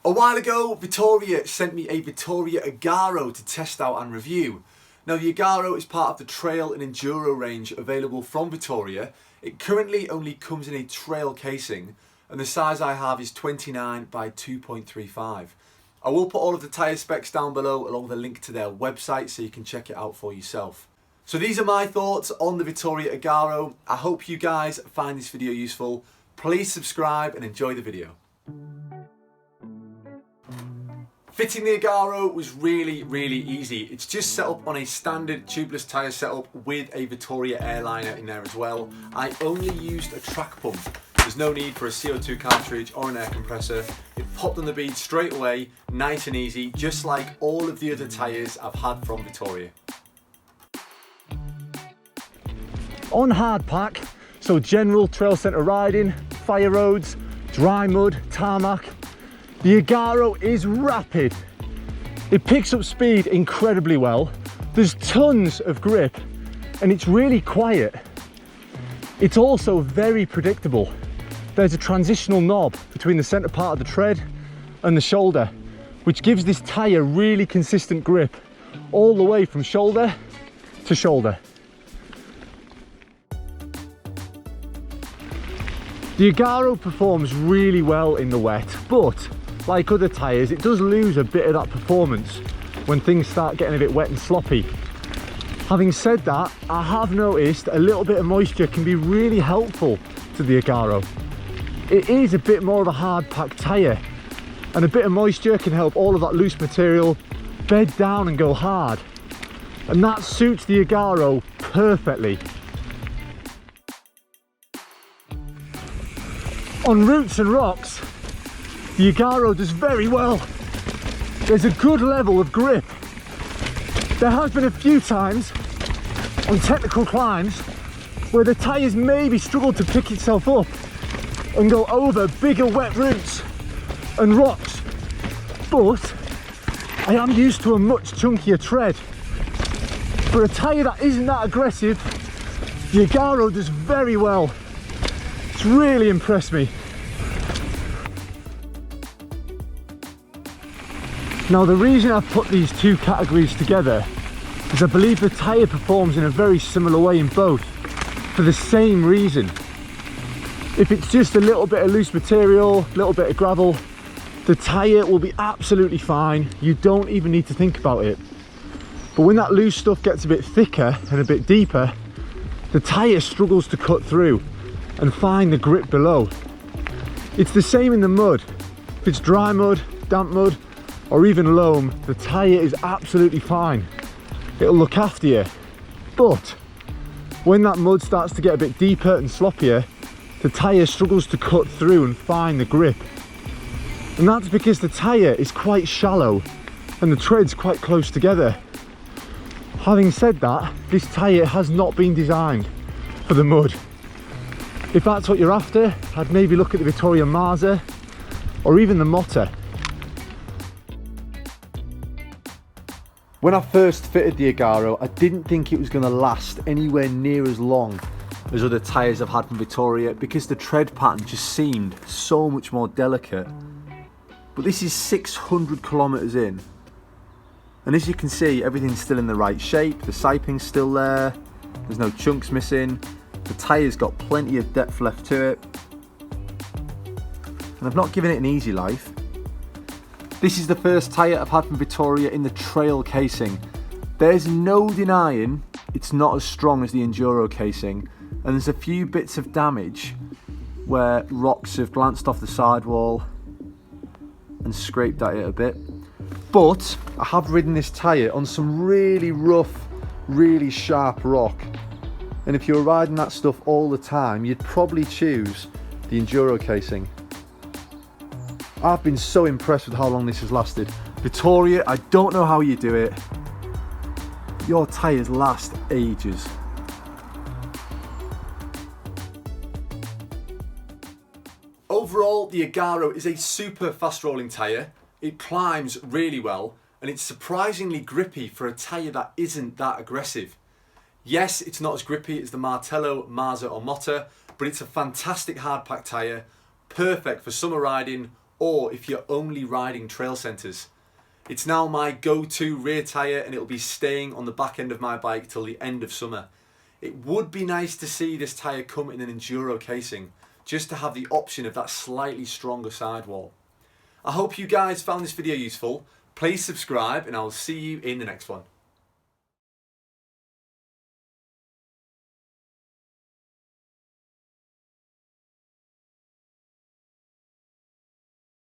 A while ago, Vittoria sent me a Vittoria Agarro to test out and review. Now the Agarro is part of the trail and enduro range available from Vittoria. It currently only comes in a trail casing and the size I have is 29 by 2.35. I will put all of the tyre specs down below along with a link to their website so you can check it out for yourself. So these are my thoughts on the Vittoria Agarro. I hope you guys find this video useful. Please subscribe and enjoy the video. Fitting the Agarro was really easy. It's just set up on a standard tubeless tyre setup with a Vittoria airliner in there as well. I only used a track pump. There's no need for a CO2 cartridge or an air compressor. It popped on the bead straight away, nice and easy, just like all of the other tyres I've had from Vittoria. On hard pack, so general trail centre riding, fire roads, dry mud, tarmac, the Agarro is rapid. It picks up speed incredibly well. There's tons of grip and it's really quiet. It's also very predictable. There's a transitional knob between the centre part of the tread and the shoulder, which gives this tyre really consistent grip all the way from shoulder to shoulder. The Agarro performs really well in the wet, but like other tyres, it does lose a bit of that performance when things start getting a bit wet and sloppy. Having said that, I have noticed a little bit of moisture can be really helpful to the Agarro. It is a bit more of a hard pack tyre, and a bit of moisture can help all of that loose material bed down and go hard. And that suits the Agarro perfectly. On roots and rocks, the Agarro does very well. There's a good level of grip. There has been a few times on technical climbs where the tyres maybe struggled to pick itself up and go over bigger wet roots and rocks, but I am used to a much chunkier tread. For a tyre that isn't that aggressive, the Agarro does very well. It's really impressed me. Now the reason I've put these two categories together is I believe the tyre performs in a very similar way in both for the same reason. If it's just a little bit of loose material, a little bit of gravel, the tyre will be absolutely fine. You don't even need to think about it. But when that loose stuff gets a bit thicker and a bit deeper, the tyre struggles to cut through and find the grip below. It's the same in the mud. If it's dry mud, damp mud, or even loam, the tyre is absolutely fine. It'll look after you. But when that mud starts to get a bit deeper and sloppier, the tyre struggles to cut through and find the grip. And that's because the tyre is quite shallow and the tread's quite close together. Having said that, this tyre has not been designed for the mud. If that's what you're after, I'd maybe look at the Vittoria Marza or even the Motta. When I first fitted the Agarro, I didn't think it was going to last anywhere near as long as other tyres I've had from Vittoria because the tread pattern just seemed so much more delicate. But this is 600 kilometres in, and as you can see, everything's still in the right shape. The siping's still there, there's no chunks missing, the tyre's got plenty of depth left to it, and I've not given it an easy life. This is the first tyre I've had from Vittoria in the trail casing. There's no denying it's not as strong as the enduro casing, and there's a few bits of damage where rocks have glanced off the sidewall and scraped at it a bit. But I have ridden this tyre on some really rough, really sharp rock, and if you were riding that stuff all the time, you'd probably choose the enduro casing. I've been so impressed with how long this has lasted. Vittoria, I don't know how you do it. Your tyres last ages. Overall, the Agarro is a super fast rolling tyre. It climbs really well and it's surprisingly grippy for a tyre that isn't that aggressive. Yes, it's not as grippy as the Martello, Marza or Motta, but it's a fantastic hard pack tyre, perfect for summer riding or if you're only riding trail centres. It's now my go-to rear tyre and it'll be staying on the back end of my bike till the end of summer. It would be nice to see this tyre come in an enduro casing, just to have the option of that slightly stronger sidewall. I hope you guys found this video useful. Please subscribe and I'll see you in the next one.